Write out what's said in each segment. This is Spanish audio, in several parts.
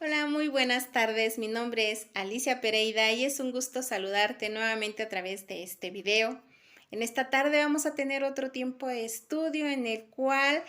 Hola, muy buenas tardes. Mi nombre es Alicia Pereira y es un gusto saludarte nuevamente a través de este video. En esta tarde vamos a tener otro tiempo de estudio en el cual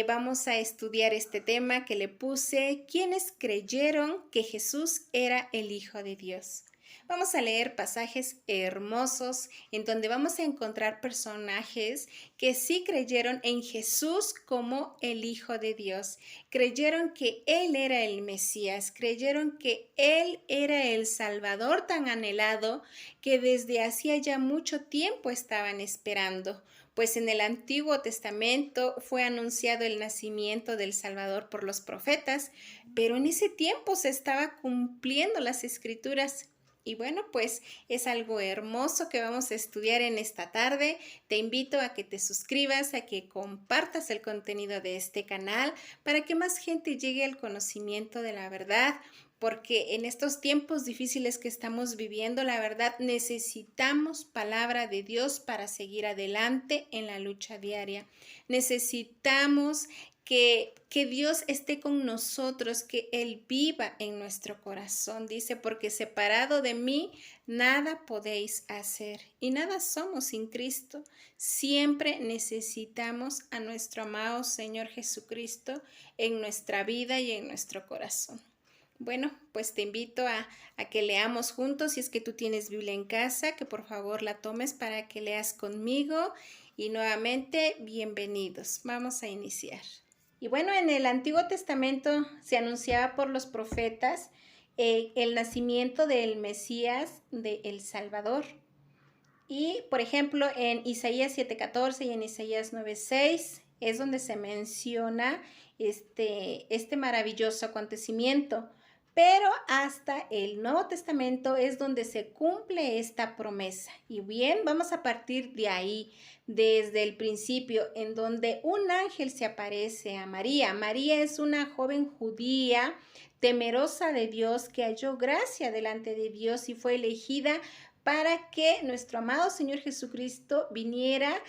vamos a estudiar este tema que le puse: ¿quiénes creyeron que Jesús era el Hijo de Dios? Vamos a leer pasajes hermosos en donde vamos a encontrar personajes que sí creyeron en Jesús como el Hijo de Dios. Creyeron que Él era el Mesías, creyeron que Él era el Salvador tan anhelado que desde hacía ya mucho tiempo estaban esperando. Pues en el Antiguo Testamento fue anunciado el nacimiento del Salvador por los profetas, pero en ese tiempo se estaba cumpliendo las Escrituras. Y bueno, pues es algo hermoso que vamos a estudiar en esta tarde. Te invito a que te suscribas, a que compartas el contenido de este canal para que más gente llegue al conocimiento de la verdad, porque en estos tiempos difíciles que estamos viviendo, la verdad, necesitamos palabra de Dios para seguir adelante en la lucha diaria. Necesitamos que Dios esté con nosotros, que Él viva en nuestro corazón. Dice, porque separado de mí, nada podéis hacer y nada somos sin Cristo. Siempre necesitamos a nuestro amado Señor Jesucristo en nuestra vida y en nuestro corazón. Bueno, pues te invito a que leamos juntos. Si es que tú tienes Biblia en casa, que por favor la tomes para que leas conmigo. Y nuevamente, bienvenidos. Vamos a iniciar. Y bueno, en el Antiguo Testamento se anunciaba por los profetas el nacimiento del Mesías, del Salvador. Y, por ejemplo, en Isaías 7:14 y en Isaías 9:6 es donde se menciona este maravilloso acontecimiento. Pero hasta el Nuevo Testamento es donde se cumple esta promesa. Y bien, vamos a partir de ahí, desde el principio, en donde un ángel se aparece a María. María es una joven judía temerosa de Dios que halló gracia delante de Dios y fue elegida para que nuestro amado Señor Jesucristo viniera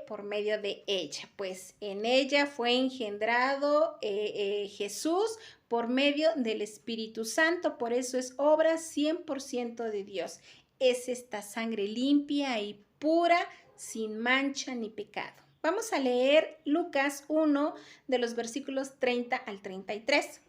por medio de ella. Pues en ella fue engendrado Jesús por medio del Espíritu Santo. Por eso es obra 100% de Dios. Es esta sangre limpia y pura, sin mancha ni pecado. Vamos a leer Lucas 1 de los versículos 30 al 33.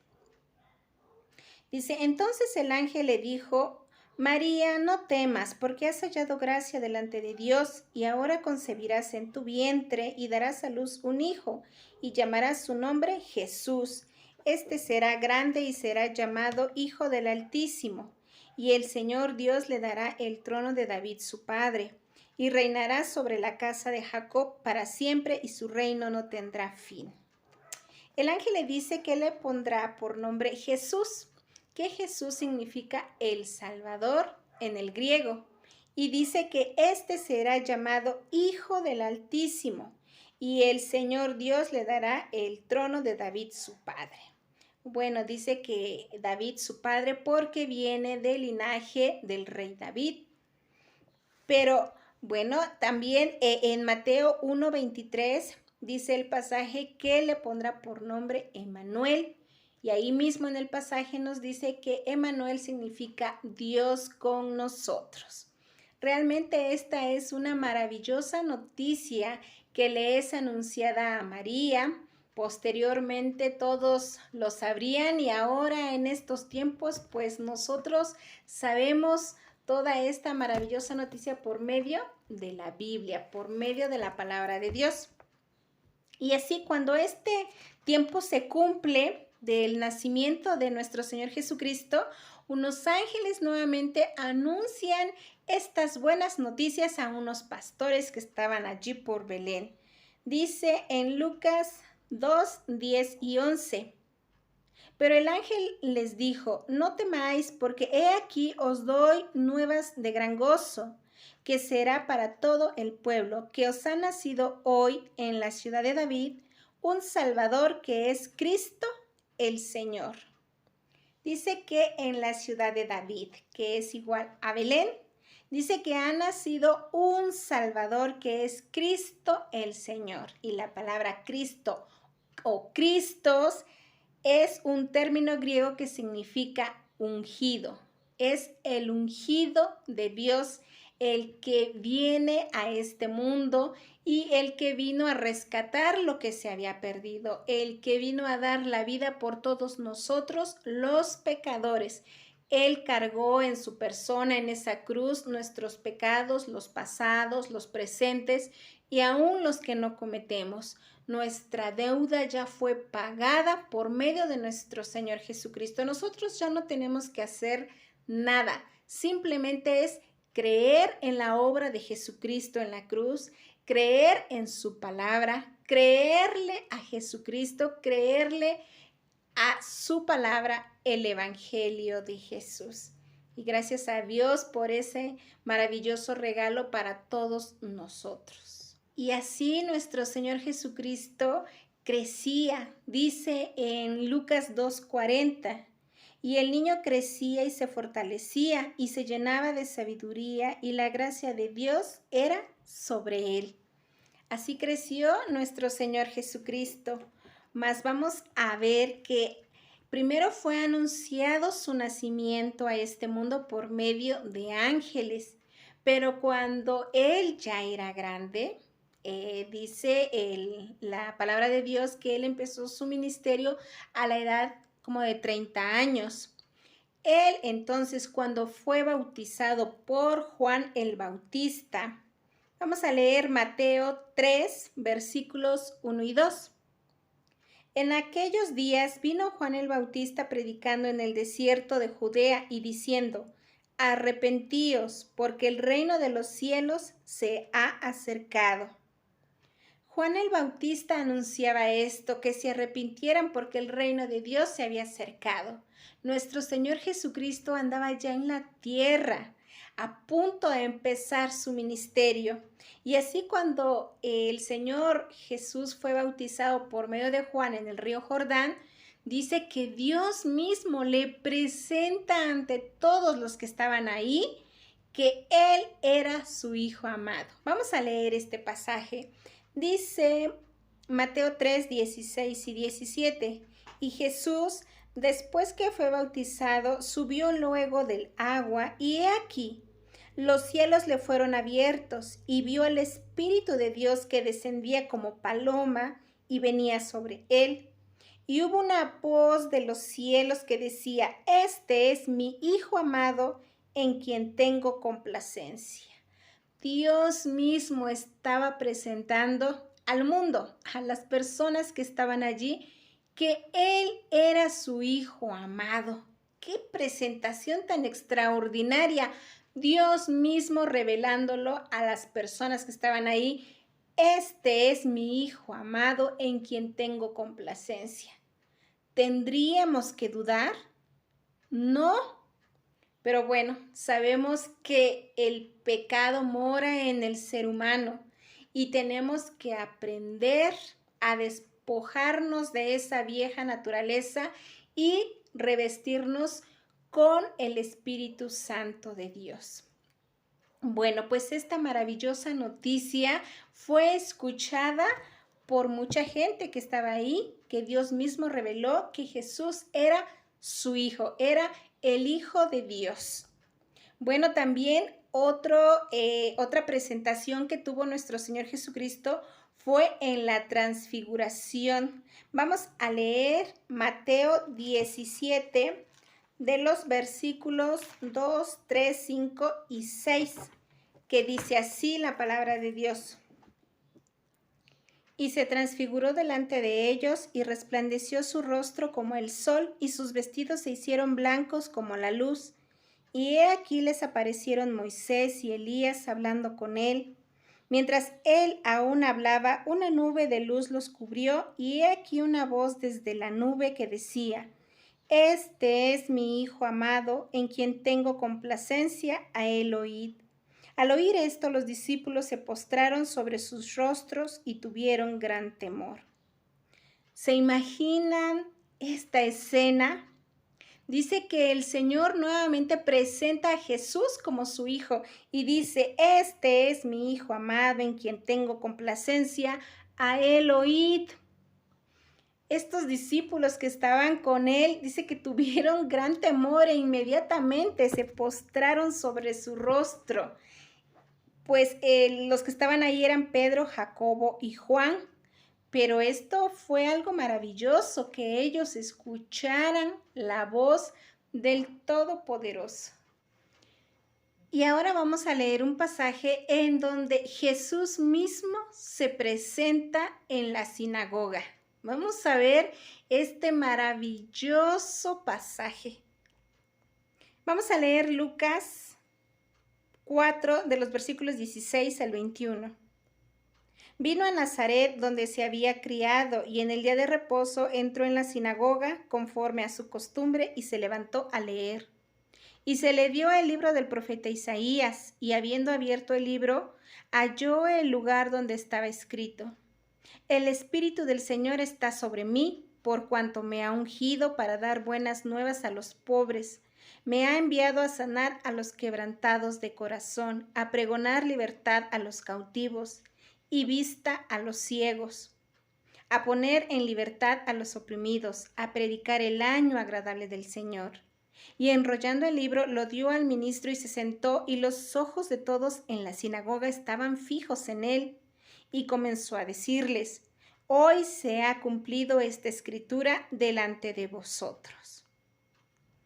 Dice, entonces el ángel le dijo: María, no temas, porque has hallado gracia delante de Dios, y ahora concebirás en tu vientre y darás a luz un hijo, y llamarás su nombre Jesús. Este será grande y será llamado Hijo del Altísimo, y el Señor Dios le dará el trono de David su padre, y reinará sobre la casa de Jacob para siempre, y su reino no tendrá fin. El ángel le dice que le pondrá por nombre Jesús, que Jesús significa el Salvador en el griego, y dice que este será llamado Hijo del Altísimo, y el Señor Dios le dará el trono de David su padre. Bueno, dice que David su padre porque viene del linaje del rey David. Pero bueno, también en Mateo 1:23 dice el pasaje que le pondrá por nombre Emmanuel. Y ahí mismo en el pasaje nos dice que Emmanuel significa Dios con nosotros. Realmente esta es una maravillosa noticia que le es anunciada a María. Posteriormente todos lo sabrían y ahora en estos tiempos pues nosotros sabemos toda esta maravillosa noticia por medio de la Biblia, por medio de la palabra de Dios. Y así cuando este tiempo se cumple del nacimiento de nuestro Señor Jesucristo, unos ángeles nuevamente anuncian estas buenas noticias a unos pastores que estaban allí por Belén. Dice en Lucas 2, 10 y 11. Pero el ángel les dijo: no temáis, porque he aquí os doy nuevas de gran gozo, que será para todo el pueblo, que os ha nacido hoy en la ciudad de David un Salvador, que es Cristo el Señor. Dice que en la ciudad de David, que es igual a Belén, dice que ha nacido un Salvador, que es Cristo el Señor. Y la palabra Cristo o Cristos es un término griego que significa ungido. Es el ungido de Dios, el que viene a este mundo y el que vino a rescatar lo que se había perdido, el que vino a dar la vida por todos nosotros, los pecadores. Él cargó en su persona, en esa cruz, nuestros pecados, los pasados, los presentes y aún los que no cometemos. Nuestra deuda ya fue pagada por medio de nuestro Señor Jesucristo. Nosotros ya no tenemos que hacer nada, simplemente es creer en la obra de Jesucristo en la cruz, creer en su palabra, creerle a Jesucristo, creerle a su palabra, el Evangelio de Jesús. Y gracias a Dios por ese maravilloso regalo para todos nosotros. Y así nuestro Señor Jesucristo crecía, dice en Lucas 2:40. Y el niño crecía y se fortalecía y se llenaba de sabiduría y la gracia de Dios era sobre él. Así creció nuestro Señor Jesucristo. Mas vamos a ver que primero fue anunciado su nacimiento a este mundo por medio de ángeles. Pero cuando él ya era grande, dice la palabra de Dios que él empezó su ministerio a la edad como de 30 años. Él entonces cuando fue bautizado por Juan el Bautista, vamos a leer Mateo 3, versículos 1 y 2. En aquellos días vino Juan el Bautista predicando en el desierto de Judea y diciendo, arrepentíos, porque el reino de los cielos se ha acercado. Juan el Bautista anunciaba esto, que se arrepintieran porque el reino de Dios se había acercado. Nuestro Señor Jesucristo andaba ya en la tierra, a punto de empezar su ministerio. Y así cuando el Señor Jesús fue bautizado por medio de Juan en el río Jordán, dice que Dios mismo le presenta ante todos los que estaban ahí que Él era su Hijo amado. Vamos a leer este pasaje. Dice Mateo 3, 16 y 17, y Jesús, después que fue bautizado, subió luego del agua, y he aquí, los cielos le fueron abiertos, y vio al Espíritu de Dios que descendía como paloma y venía sobre él. Y hubo una voz de los cielos que decía, este es mi Hijo amado, en quien tengo complacencia. Dios mismo estaba presentando al mundo, a las personas que estaban allí, que Él era su Hijo amado. ¡Qué presentación tan extraordinaria! Dios mismo revelándolo a las personas que estaban ahí. Este es mi Hijo amado en quien tengo complacencia. ¿Tendríamos que dudar? No. Pero bueno, sabemos que el pecado mora en el ser humano y tenemos que aprender a despojarnos de esa vieja naturaleza y revestirnos con el Espíritu Santo de Dios. Bueno, pues esta maravillosa noticia fue escuchada por mucha gente que estaba ahí, que Dios mismo reveló que Jesús era su Hijo, era el Hijo de Dios. Bueno, también otra presentación que tuvo nuestro Señor Jesucristo fue en la transfiguración. Vamos a leer Mateo 17 de los versículos 2, 3, 5 y 6, que dice así la palabra de Dios. Y se transfiguró delante de ellos y resplandeció su rostro como el sol y sus vestidos se hicieron blancos como la luz. Y he aquí les aparecieron Moisés y Elías hablando con él. Mientras él aún hablaba, una nube de luz los cubrió y he aquí una voz desde la nube que decía, este es mi Hijo amado, en quien tengo complacencia, a él oíd. Al oír esto, los discípulos se postraron sobre sus rostros y tuvieron gran temor. ¿Se imaginan esta escena? Dice que el Señor nuevamente presenta a Jesús como su Hijo y dice, este es mi Hijo amado en quien tengo complacencia, a él oíd. estos discípulos que estaban con él, dice que tuvieron gran temor e inmediatamente se postraron sobre su rostro. Pues los que estaban ahí eran Pedro, Jacobo y Juan. Pero esto fue algo maravilloso, que ellos escucharan la voz del Todopoderoso. Y ahora vamos a leer un pasaje en donde Jesús mismo se presenta en la sinagoga. Vamos a ver este maravilloso pasaje. Vamos a leer Lucas 4 de los versículos 16 al 21. Vino a Nazaret, donde se había criado, y en el día de reposo entró en la sinagoga conforme a su costumbre y se levantó a leer. Y se le dio el libro del profeta Isaías, y habiendo abierto el libro, halló el lugar donde estaba escrito: El Espíritu del Señor está sobre mí, por cuanto me ha ungido para dar buenas nuevas a los pobres. Me ha enviado a sanar a los quebrantados de corazón, a pregonar libertad a los cautivos y vista a los ciegos, a poner en libertad a los oprimidos, a predicar el año agradable del Señor. Y enrollando el libro, lo dio al ministro y se sentó, y los ojos de todos en la sinagoga estaban fijos en él. Y comenzó a decirles: Hoy se ha cumplido esta escritura delante de vosotros.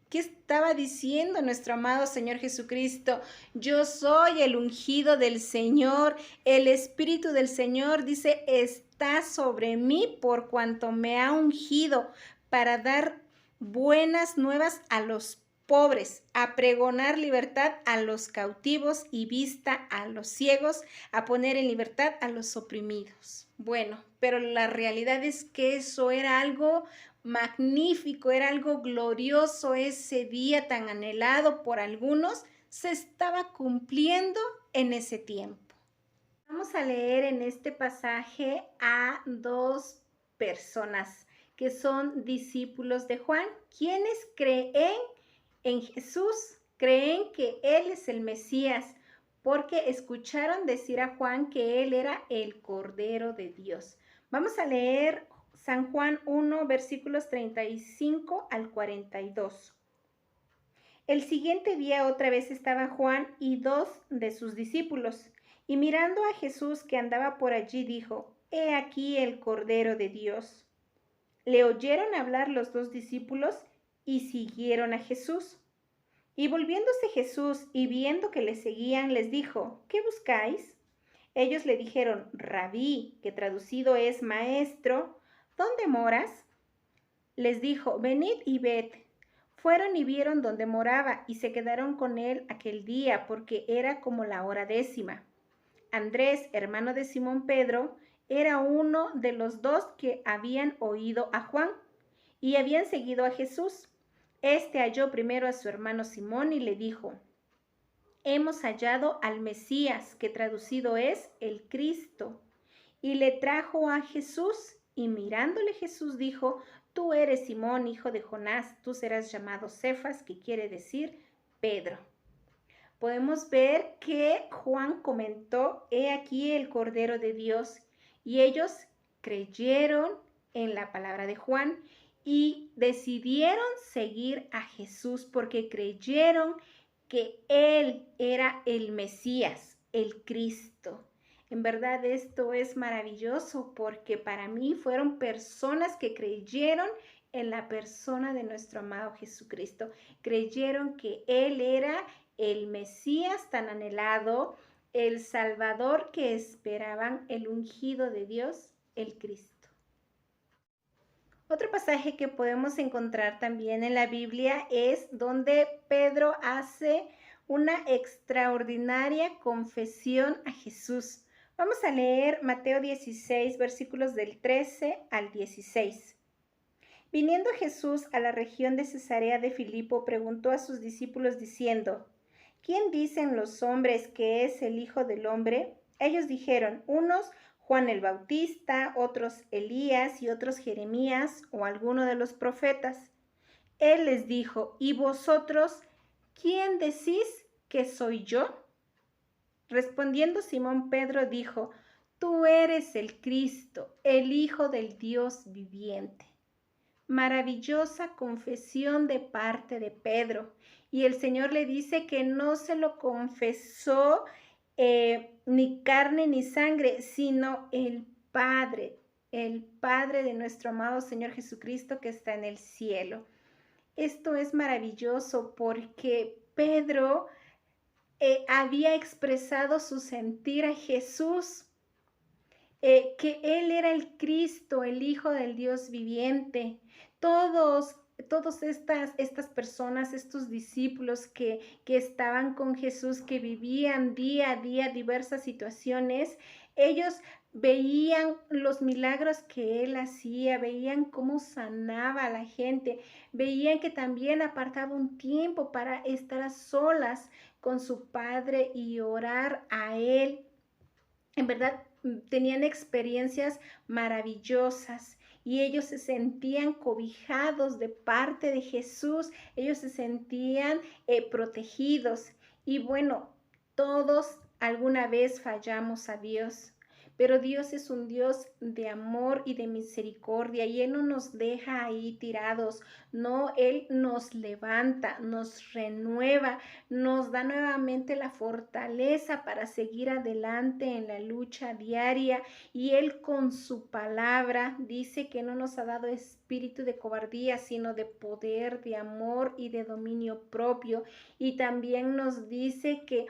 ¿Qué estaba diciendo nuestro amado Señor Jesucristo? Yo soy el ungido del Señor. El Espíritu del Señor, dice, está sobre mí por cuanto me ha ungido para dar buenas nuevas a los pobres, a pregonar libertad a los cautivos y vista a los ciegos, a poner en libertad a los oprimidos. Bueno, pero la realidad es que eso era algo magnífico, era algo glorioso. Ese día tan anhelado por algunos se estaba cumpliendo en ese tiempo. Vamos a leer en este pasaje a dos personas que son discípulos de Juan, quienes creen en Jesús, creen que Él es el Mesías, porque escucharon decir a Juan que Él era el Cordero de Dios. Vamos a leer San Juan 1, versículos 35 al 42. El siguiente día otra vez estaba Juan y dos de sus discípulos, y mirando a Jesús que andaba por allí, dijo: He aquí el Cordero de Dios. Le oyeron hablar los dos discípulos y siguieron a Jesús. Y volviéndose Jesús y viendo que le seguían, les dijo: ¿Qué buscáis? Ellos le dijeron: Rabí, que traducido es maestro, ¿dónde moras? Les dijo: Venid y ved. Fueron y vieron dónde moraba, y se quedaron con él aquel día, porque era como la hora 10. Andrés, hermano de Simón Pedro, era uno de los dos que habían oído a Juan y habían seguido a Jesús. Este halló primero a su hermano Simón y le dijo: Hemos hallado al Mesías, que traducido es el Cristo. Y le trajo a Jesús, y mirándole Jesús dijo: Tú eres Simón, hijo de Jonás, tú serás llamado Cefas, que quiere decir Pedro. Podemos ver que Juan comentó: He aquí el Cordero de Dios, y ellos creyeron en la palabra de Juan y decidieron seguir a Jesús porque creyeron que Él era el Mesías, el Cristo. En verdad esto es maravilloso porque para mí fueron personas que creyeron en la persona de nuestro amado Jesucristo. Creyeron que Él era el Mesías tan anhelado, el Salvador que esperaban, el ungido de Dios, el Cristo. Otro pasaje que podemos encontrar también en la Biblia es donde Pedro hace una extraordinaria confesión a Jesús. Vamos a leer Mateo 16, versículos del 13 al 16. Viniendo Jesús a la región de Cesarea de Filipo, preguntó a sus discípulos diciendo: ¿Quién dicen los hombres que es el Hijo del Hombre? Ellos dijeron: unos Juan el Bautista, otros Elías y otros Jeremías o alguno de los profetas. Él les dijo: ¿y vosotros quién decís que soy yo? Respondiendo Simón Pedro dijo: Tú eres el Cristo, el Hijo del Dios viviente. maravillosa confesión de parte de Pedro. Y el Señor le dice que no se lo confesó ni carne ni sangre, sino el Padre de nuestro amado Señor Jesucristo que está en el cielo. Esto es maravilloso porque Pedro había expresado su sentir a Jesús, que Él era el Cristo, el Hijo del Dios viviente. Todas estas personas, estos discípulos que estaban con Jesús, que vivían día a día diversas situaciones, ellos veían los milagros que Él hacía, veían cómo sanaba a la gente, veían que también apartaba un tiempo para estar a solas con su Padre y orar a Él. En verdad, tenían experiencias maravillosas y ellos se sentían cobijados de parte de Jesús, ellos se sentían protegidos. Y bueno, todos alguna vez fallamos a Dios, pero Dios es un Dios de amor y de misericordia y Él no nos deja ahí tirados, no, Él nos levanta, nos renueva, nos da nuevamente la fortaleza para seguir adelante en la lucha diaria y Él con su palabra dice que no nos ha dado espíritu de cobardía, sino de poder, de amor y de dominio propio. Y también nos dice que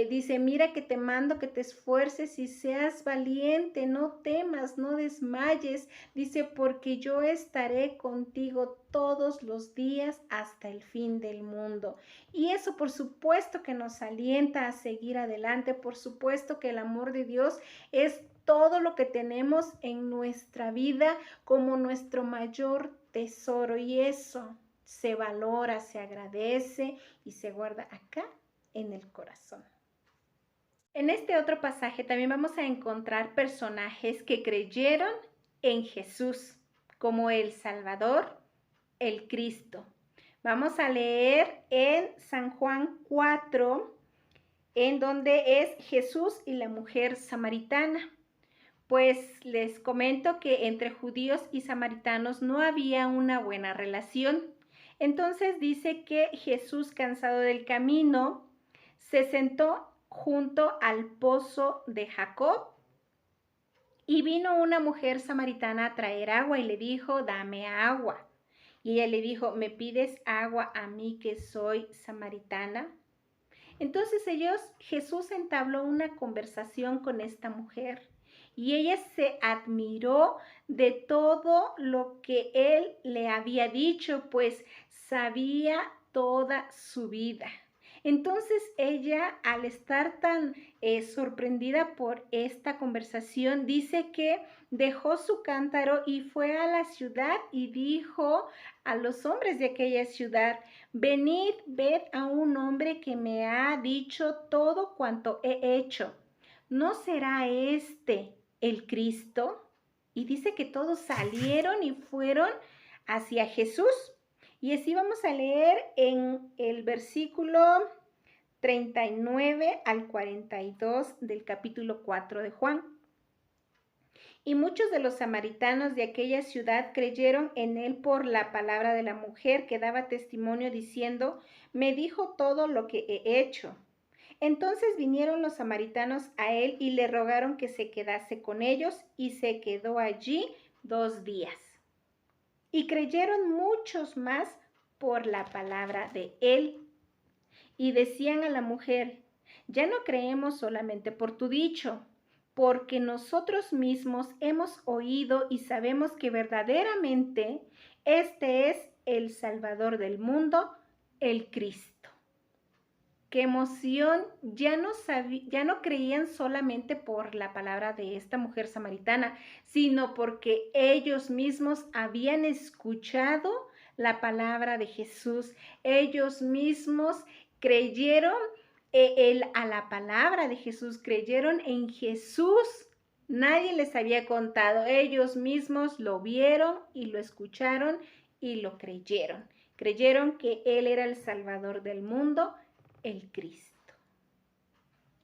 dice, mira que te mando que te esfuerces y seas valiente, no temas, no desmayes. Dice, porque yo estaré contigo todos los días hasta el fin del mundo. Y eso por supuesto que nos alienta a seguir adelante, por supuesto que el amor de Dios es todo lo que tenemos en nuestra vida como nuestro mayor tesoro y eso se valora, se agradece y se guarda acá en el corazón. En este otro pasaje también vamos a encontrar personajes que creyeron en Jesús como el Salvador, el Cristo. Vamos a leer en San Juan 4, en donde es Jesús y la mujer samaritana. Pues les comento que entre judíos y samaritanos no había una buena relación. Entonces dice que Jesús, cansado del camino, se sentó junto al pozo de Jacob y vino una mujer samaritana a traer agua y le dijo, dame agua. Y ella le dijo, ¿me pides agua a mí que soy samaritana? Entonces Jesús entabló una conversación con esta mujer y ella se admiró de todo lo que él le había dicho, pues sabía toda su vida. Entonces ella, al estar tan sorprendida por esta conversación, dice que dejó su cántaro y fue a la ciudad y dijo a los hombres de aquella ciudad, venid, ved a un hombre que me ha dicho todo cuanto he hecho. ¿No será este el Cristo? Y dice que todos salieron y fueron hacia Jesús. Y así vamos a leer en el versículo 39 al 42 del capítulo 4 de Juan. Y muchos de los samaritanos de aquella ciudad creyeron en él por la palabra de la mujer que daba testimonio diciendo, me dijo todo lo que he hecho. Entonces vinieron los samaritanos a él y le rogaron que se quedase con ellos y se quedó allí 2 días. Y creyeron muchos más por la palabra de él. Y decían a la mujer, ya no creemos solamente por tu dicho, porque nosotros mismos hemos oído y sabemos que verdaderamente este es el Salvador del mundo, el Cristo. Qué emoción, ya no creían solamente por la palabra de esta mujer samaritana, sino porque ellos mismos habían escuchado la palabra de Jesús. Ellos mismos creyeron a la palabra de Jesús, creyeron en Jesús. Nadie les había contado, ellos mismos lo vieron y lo escucharon y lo creyeron. Creyeron que Él era el Salvador del mundo, el Cristo.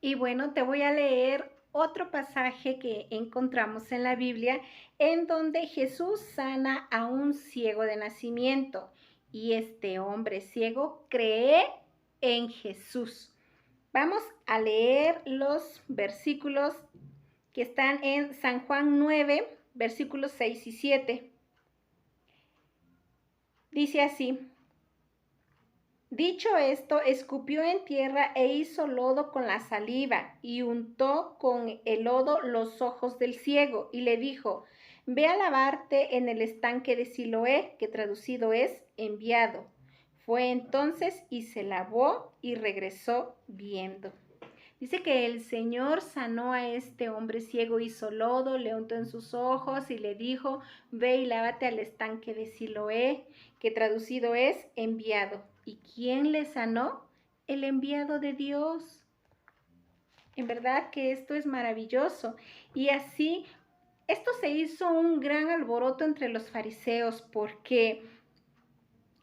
Y bueno, te voy a leer otro pasaje que encontramos en la Biblia en donde Jesús sana a un ciego de nacimiento y este hombre ciego cree en Jesús. Vamos a leer los versículos que están en San Juan 9, versículos 6 y 7. Dice así: dicho esto, escupió en tierra e hizo lodo con la saliva y untó con el lodo los ojos del ciego y le dijo: ve a lavarte en el estanque de Siloé, que traducido es enviado. Fue entonces y se lavó y regresó viendo. Dice que el Señor sanó a este hombre ciego, hizo lodo, le untó en sus ojos y le dijo: ve y lávate al estanque de Siloé, que traducido es enviado. ¿Y quién le sanó? El enviado de Dios. En verdad que esto es maravilloso. Y así, esto se hizo un gran alboroto entre los fariseos porque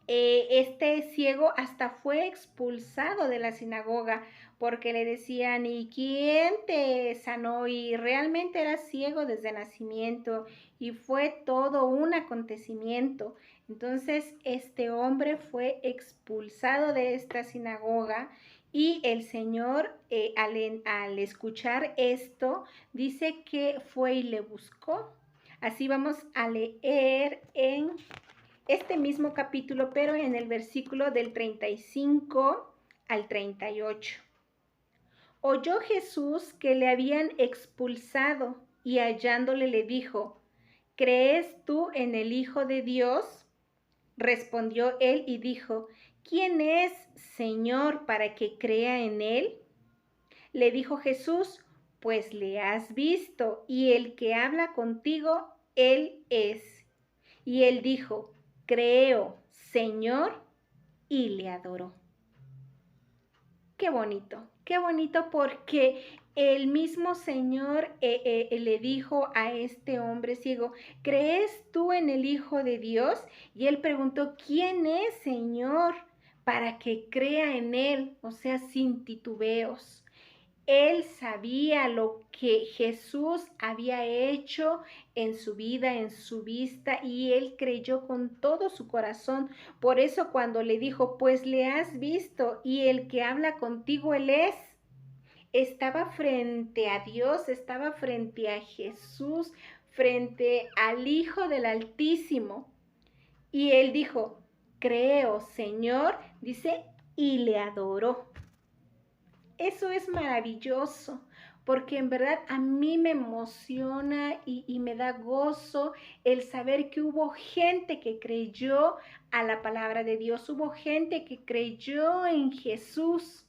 este ciego hasta fue expulsado de la sinagoga porque le decían: ¿y quién te sanó? Y realmente era ciego desde nacimiento y fue todo un acontecimiento. Entonces este hombre fue expulsado de esta sinagoga y el Señor al escuchar esto dice que fue y le buscó. Así vamos a leer en este mismo capítulo, pero en el versículo del 35 al 38. Oyó Jesús que le habían expulsado y hallándole le dijo: ¿crees tú en el Hijo de Dios? Respondió él y dijo: ¿quién es, Señor, para que crea en él? Le dijo Jesús: pues le has visto, y el que habla contigo, él es. Y él dijo: creo, Señor, y le adoró. Qué bonito porque el mismo Señor le dijo a este hombre ciego: ¿crees tú en el Hijo de Dios? Y él preguntó: ¿quién es, Señor, para que crea en él? O sea, sin titubeos. Él sabía lo que Jesús había hecho en su vida, en su vista, y él creyó con todo su corazón. Por eso cuando le dijo: pues le has visto y el que habla contigo, él es. Estaba frente a Dios, estaba frente a Jesús, frente al Hijo del Altísimo. Y él dijo: creo, Señor, dice, y le adoró. Eso es maravilloso, porque en verdad a mí me emociona y me da gozo el saber que hubo gente que creyó a la palabra de Dios, hubo gente que creyó en Jesús.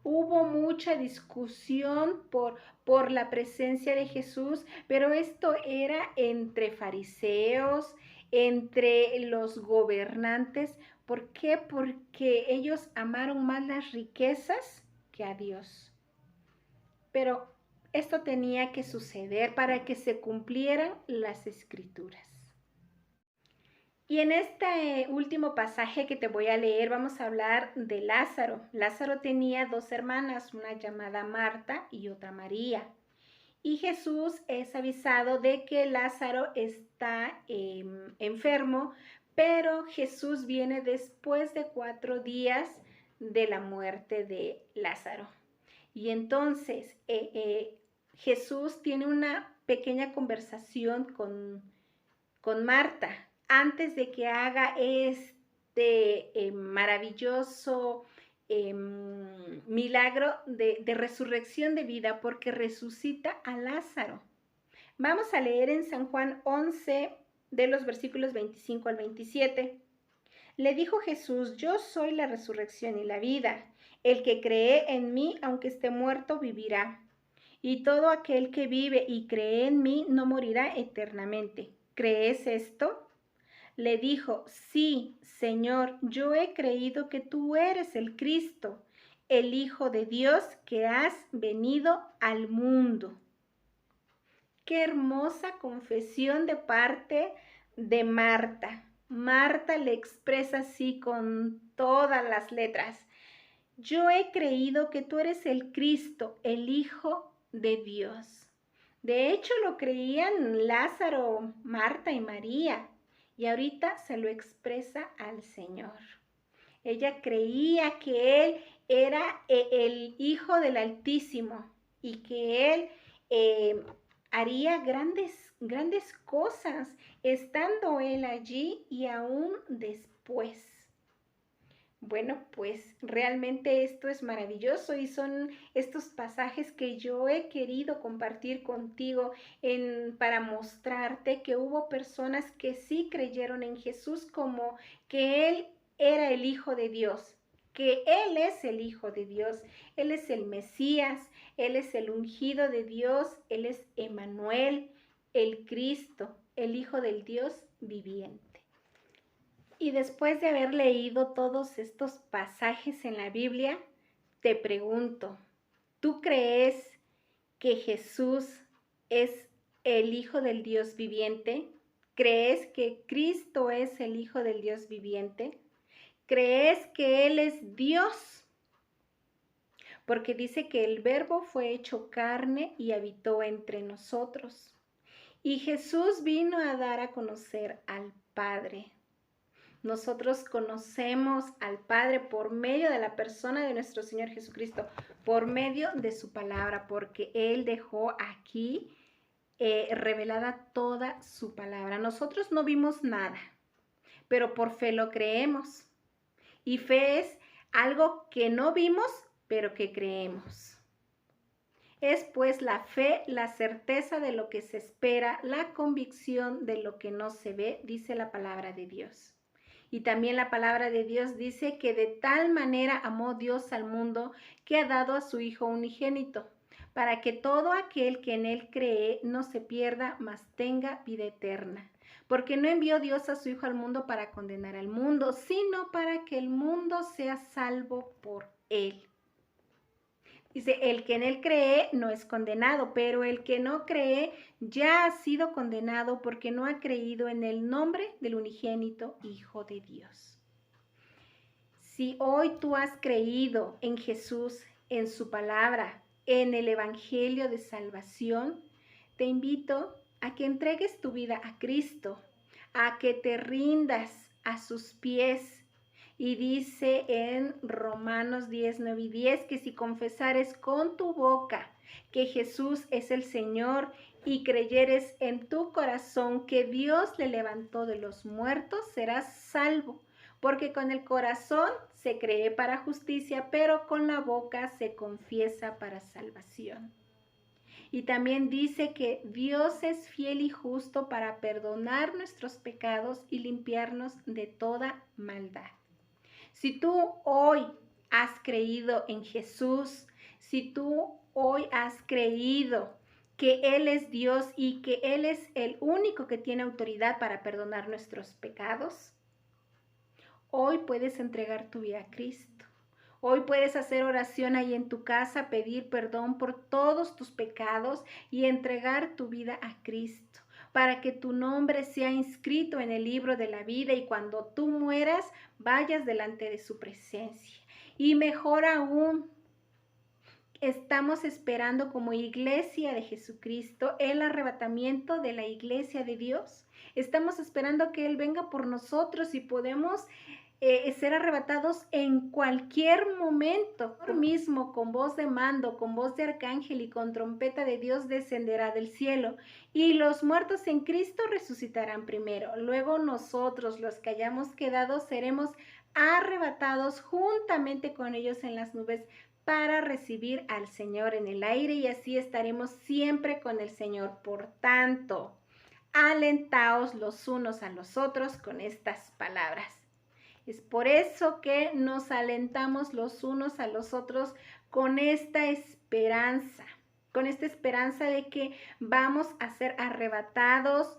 Hubo mucha discusión por la presencia de Jesús, pero esto era entre fariseos, entre los gobernantes. ¿Por qué? Porque ellos amaron más las riquezas que a Dios. Pero esto tenía que suceder para que se cumplieran las escrituras. Y en este último pasaje que te voy a leer vamos a hablar de Lázaro. Lázaro tenía dos hermanas, una llamada Marta y otra María. Y Jesús es avisado de que Lázaro está enfermo, pero Jesús viene después de 4 días de la muerte de Lázaro. Y entonces Jesús tiene una pequeña conversación con Marta antes de que haga este maravilloso milagro de resurrección de vida, porque resucita a Lázaro. Vamos a leer en San Juan 11 de los versículos 25 al 27. Le dijo Jesús: yo soy la resurrección y la vida. El que cree en mí, aunque esté muerto, vivirá. Y todo aquel que vive y cree en mí no morirá eternamente. ¿Crees esto? Le dijo: sí, Señor, yo he creído que tú eres el Cristo, el Hijo de Dios, que has venido al mundo. Qué hermosa confesión de parte de Marta. Marta le expresa así con todas las letras: yo he creído que tú eres el Cristo, el Hijo de Dios. De hecho, lo creían Lázaro, Marta y María, y ahorita se lo expresa al Señor. Ella creía que Él era el Hijo del Altísimo y que Él haría grandes cosas estando Él allí y aún después. Bueno, pues realmente esto es maravilloso y son estos pasajes que yo he querido compartir contigo para mostrarte que hubo personas que sí creyeron en Jesús como que Él era el Hijo de Dios, que Él es el Hijo de Dios, Él es el Mesías, Él es el ungido de Dios, Él es Emmanuel, el Cristo, el Hijo del Dios viviente. Y después de haber leído todos estos pasajes en la Biblia, te pregunto, ¿tú crees que Jesús es el Hijo del Dios viviente? ¿Crees que Cristo es el Hijo del Dios viviente? ¿Crees que Él es Dios? Porque dice que el Verbo fue hecho carne y habitó entre nosotros. Y Jesús vino a dar a conocer al Padre. Nosotros conocemos al Padre por medio de la persona de nuestro Señor Jesucristo, por medio de su palabra, porque Él dejó aquí revelada toda su palabra. Nosotros no vimos nada, pero por fe lo creemos. Y fe es algo que no vimos, pero que creemos. Es pues la fe, la certeza de lo que se espera, la convicción de lo que no se ve, dice la palabra de Dios. Y también la palabra de Dios dice que de tal manera amó Dios al mundo que ha dado a su Hijo unigénito, para que todo aquel que en Él cree no se pierda, mas tenga vida eterna. Porque no envió Dios a su Hijo al mundo para condenar al mundo, sino para que el mundo sea salvo por Él. Dice, el que en Él cree no es condenado, pero el que no cree ya ha sido condenado porque no ha creído en el nombre del unigénito Hijo de Dios. Si hoy tú has creído en Jesús, en su palabra, en el Evangelio de salvación, te invito a que entregues tu vida a Cristo, a que te rindas a sus pies. Y dice en Romanos 10, 9 y 10 que si confesares con tu boca que Jesús es el Señor y creyeres en tu corazón que Dios le levantó de los muertos, serás salvo. Porque con el corazón se cree para justicia, pero con la boca se confiesa para salvación. Y también dice que Dios es fiel y justo para perdonar nuestros pecados y limpiarnos de toda maldad. Si tú hoy has creído en Jesús, si tú hoy has creído que Él es Dios y que Él es el único que tiene autoridad para perdonar nuestros pecados, hoy puedes entregar tu vida a Cristo. Hoy puedes hacer oración ahí en tu casa, pedir perdón por todos tus pecados y entregar tu vida a Cristo, para que tu nombre sea inscrito en el libro de la vida y cuando tú mueras, vayas delante de su presencia. Y mejor aún, estamos esperando como iglesia de Jesucristo el arrebatamiento de la iglesia de Dios. Estamos esperando que Él venga por nosotros y podemos ser arrebatados en cualquier momento. Ahora mismo, con voz de mando, con voz de arcángel y con trompeta de Dios descenderá del cielo, y los muertos en Cristo resucitarán primero. Luego nosotros, los que hayamos quedado, seremos arrebatados juntamente con ellos en las nubes para recibir al Señor en el aire, y así estaremos siempre con el Señor. Por tanto, alentaos los unos a los otros con estas palabras. Es por eso que nos alentamos los unos a los otros con esta esperanza de que vamos a ser arrebatados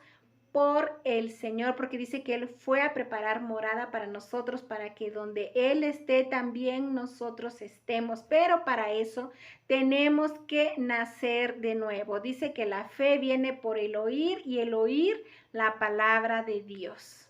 por el Señor, porque dice que Él fue a preparar morada para nosotros, para que donde Él esté también nosotros estemos. Pero para eso tenemos que nacer de nuevo. Dice que la fe viene por el oír y el oír la palabra de Dios.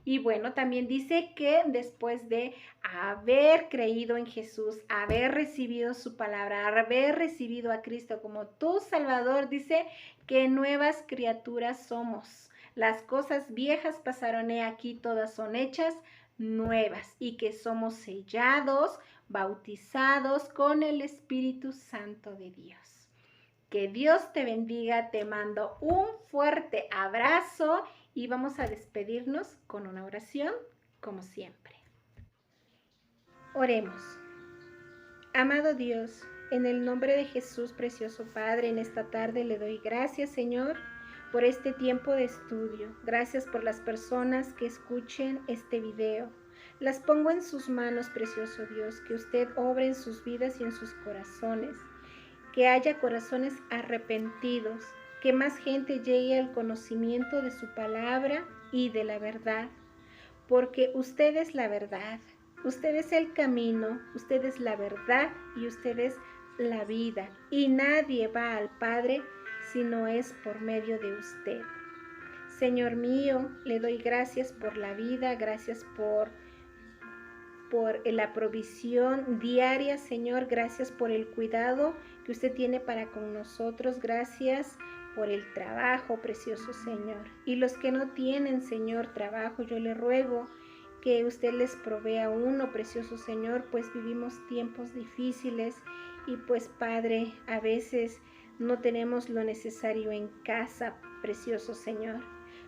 Y bueno, también dice que después de haber creído en Jesús, haber recibido su palabra, haber recibido a Cristo como tu Salvador, dice que nuevas criaturas somos. Las cosas viejas pasaron, he aquí todas son hechas nuevas, y que somos sellados, bautizados con el Espíritu Santo de Dios. Que Dios te bendiga, te mando un fuerte abrazo y vamos a despedirnos con una oración, como siempre. Oremos. Amado Dios, en el nombre de Jesús, precioso Padre, en esta tarde le doy gracias, Señor, por este tiempo de estudio. Gracias por las personas que escuchen este video. Las pongo en sus manos, precioso Dios, que usted obre en sus vidas y en sus corazones. Que haya corazones arrepentidos, que más gente llegue al conocimiento de su palabra y de la verdad, porque usted es la verdad, usted es el camino, usted es la verdad y usted es la vida, y nadie va al Padre si no es por medio de usted. Señor mío, le doy gracias por la vida, gracias por la provisión diaria, Señor. Gracias por el cuidado que usted tiene para con nosotros. Gracias por el trabajo, precioso Señor. Y los que no tienen, Señor, trabajo, yo le ruego que usted les provea uno, precioso Señor, pues vivimos tiempos difíciles y pues, Padre, a veces no tenemos lo necesario en casa, precioso Señor.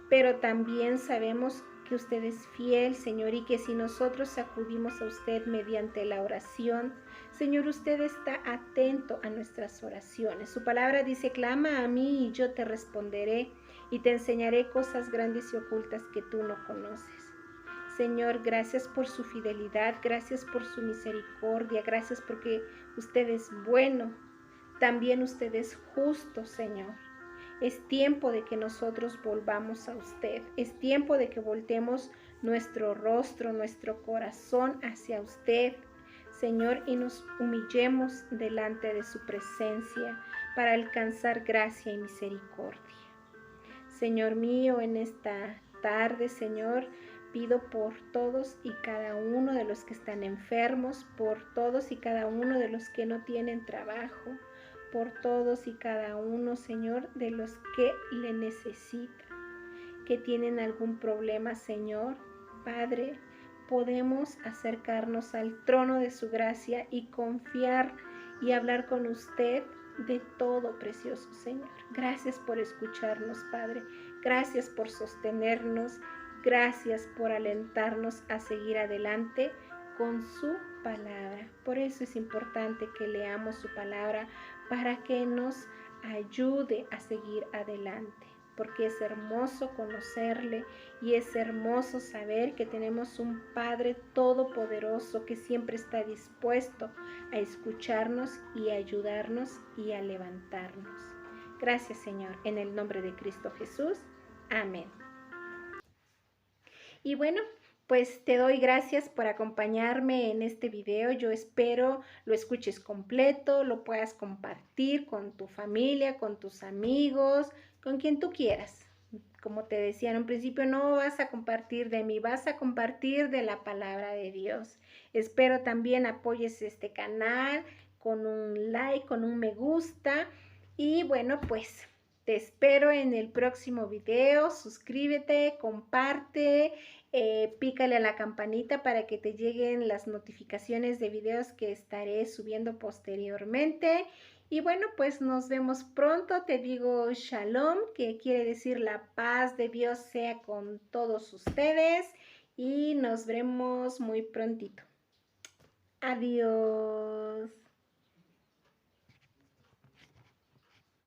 Pero también sabemos que usted es fiel, Señor, y que si nosotros acudimos a usted mediante la oración, Señor, usted está atento a nuestras oraciones. Su palabra dice, clama a mí y yo te responderé y te enseñaré cosas grandes y ocultas que tú no conoces. Señor, gracias por su fidelidad, gracias por su misericordia, gracias porque usted es bueno, también usted es justo, Señor. Es tiempo de que nosotros volvamos a usted. Es tiempo de que voltemos nuestro rostro, nuestro corazón hacia usted, Señor, y nos humillemos delante de su presencia para alcanzar gracia y misericordia. Señor mío, en esta tarde, Señor, pido por todos y cada uno de los que están enfermos, por todos y cada uno de los que no tienen trabajo, por todos y cada uno, Señor, de los que le necesitan, que tienen algún problema, Señor. Padre, podemos acercarnos al trono de su gracia y confiar y hablar con usted de todo, precioso Señor. Gracias por escucharnos, Padre. Gracias por sostenernos. Gracias por alentarnos a seguir adelante con su palabra. Por eso es importante que leamos su palabra para que nos ayude a seguir adelante. Porque es hermoso conocerle y es hermoso saber que tenemos un Padre todopoderoso que siempre está dispuesto a escucharnos y a ayudarnos y a levantarnos. Gracias, Señor, en el nombre de Cristo Jesús. Amén. Y bueno, pues te doy gracias por acompañarme en este video. Yo espero lo escuches completo, lo puedas compartir con tu familia, con tus amigos, con quien tú quieras. Como te decía en un principio, no vas a compartir de mí, vas a compartir de la palabra de Dios. Espero también apoyes este canal con un like, con un me gusta. Y bueno, pues te espero en el próximo video. Suscríbete, comparte, pícale a la campanita para que te lleguen las notificaciones de videos que estaré subiendo posteriormente. Y bueno, pues nos vemos pronto. Te digo Shalom, que quiere decir la paz de Dios sea con todos ustedes. Y nos vemos muy prontito. Adiós.